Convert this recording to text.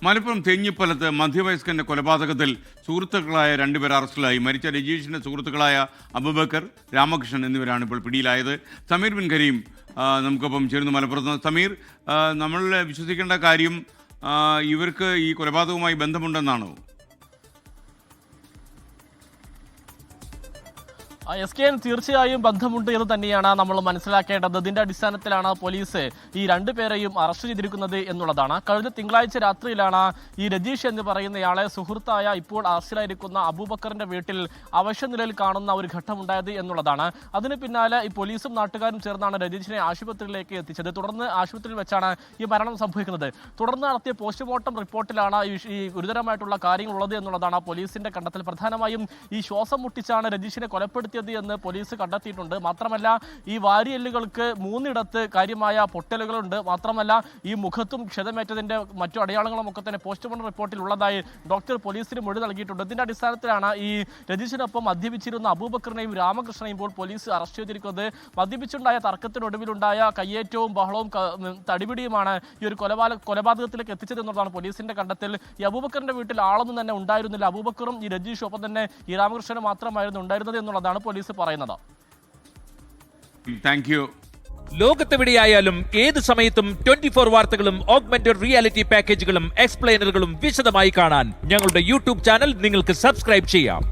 മലപ്പുറം തേഞ്ഞിപ്പലത്ത് മധ്യവയസ്കന്റെ കൊലപാതകത്തിൽ സുഹൃത്തുക്കളായ രണ്ടുപേർ അറസ്റ്റിലായി. മരിച്ച രജീഷിന്റെ സുഹൃത്തുക്കളായ അബൂബക്കർ, രാമകൃഷ്ണൻ എന്നിവരാണ് ഇപ്പോൾ പിടിയിലായത്. സമീർ ബിൻ കരീം നമുക്കൊപ്പം ചേരുന്നു മലപ്പുറത്ത്. സമീർ, നമ്മൾ വിശ്വസിക്കേണ്ട കാര്യം ഇവർക്ക് ഈ കൊലപാതകവുമായി ബന്ധമുണ്ടെന്നാണോ? SKN തീർച്ചയായും ബന്ധമുണ്ട് എന്ന് തന്നെയാണ് നമ്മൾ മനസ്സിലാക്കേണ്ടത്. ഇതിന്റെ അടിസ്ഥാനത്തിലാണ് പോലീസ് ഈ രണ്ടുപേരെയും അറസ്റ്റ് ചെയ്തിരിക്കുന്നത് എന്നുള്ളതാണ്. കഴിഞ്ഞ തിങ്കളാഴ്ച രാത്രിയിലാണ് ഈ രജീഷ് എന്ന് പറയുന്നയാളെ സുഹൃത്തായ ഇപ്പോൾ അറസ്റ്റിലായിരിക്കുന്ന അബൂബക്കറിന്റെ വീട്ടിൽ അവശനിലയിൽ കാണുന്ന ഒരു ഘട്ടമുണ്ടായത് എന്നുള്ളതാണ്. അതിന് പിന്നാലെ ഈ പോലീസും നാട്ടുകാരും ചേർന്നാണ് രജീഷിനെ ആശുപത്രിയിലേക്ക് എത്തിച്ചത്. തുടർന്ന് ആശുപത്രിയിൽ വെച്ചാണ് ഈ മരണം സംഭവിക്കുന്നത്. തുടർന്ന് നടത്തിയ പോസ്റ്റ്മോർട്ടം റിപ്പോർട്ടിലാണ് ഈ ഗുരുതരമായിട്ടുള്ള കാര്യങ്ങളുള്ളത് എന്നുള്ളതാണ് പോലീസിന്റെ കണ്ടെത്തൽ. പ്രധാനമായും ഈ ശ്വാസം മുട്ടിച്ചാണ് രജീഷിനെ കൊലപ്പെടുത്തിയത് എന്ന് പോലീസ് കണ്ടെത്തിയിട്ടുണ്ട്. മാത്രമല്ല ഈ വാരിയെല്ലുകൾക്ക് 3 ഇടത്ത് കാര്യമായ പൊട്ടലുകളുണ്ട്. മാത്രമല്ല ഈ മുഖത്തും ക്ഷതമേറ്റതിന്റെ മറ്റു അടയാളങ്ങളും ഒക്കെ തന്നെ പോസ്റ്റ്മോർട്ടം റിപ്പോർട്ടിൽ ഉള്ളതായി ഡോക്ടർ പോലീസിന് മൊഴി നൽകിയിട്ടുണ്ട്. ഇതിന്റെ അടിസ്ഥാനത്തിലാണ് ഈ രജീഷിനൊപ്പം മദ്യപിച്ചിരുന്ന അബൂബക്കറിനെയും രാമകൃഷ്ണനെയും ഇപ്പോൾ പോലീസ് അറസ്റ്റ് ചെയ്തിരിക്കുന്നത്. മദ്യപിച്ചുണ്ടായ തർക്കത്തിനൊടുവിലുണ്ടായ കയ്യേറ്റവും ബഹളവും തടിപിടിയുമാണ് ഈ ഒരു കൊലപാതകത്തിലേക്ക് എത്തിച്ചത് എന്നുള്ളതാണ് പോലീസിന്റെ കണ്ടെത്തൽ. ഈ അബൂബക്കറിന്റെ വീട്ടിൽ ആളൊന്നും തന്നെ ഉണ്ടായിരുന്നില്ല. അബൂബക്കറും ഈ രജീഷും ഒപ്പം തന്നെ ഈ രാമകൃഷ്ണനും മാത്രമായിരുന്നു ഉണ്ടായിരുന്നത് എന്നുള്ളതാണ് പോലീസ് പറയുന്നത്. Thank you. ലോകത്തെവിടെയായാലും ഏത് സമയത്തും 24 വാർത്തകളും ഓഗ്മെന്റഡ് റിയാലിറ്റി പാക്കേജുകളും എക്സ്പ്ലെയിനറുകളും വിശദമായി കാണാൻ ഞങ്ങളുടെ യൂട്യൂബ് ചാനൽ നിങ്ങൾക്ക് സബ്സ്ക്രൈബ് ചെയ്യാം.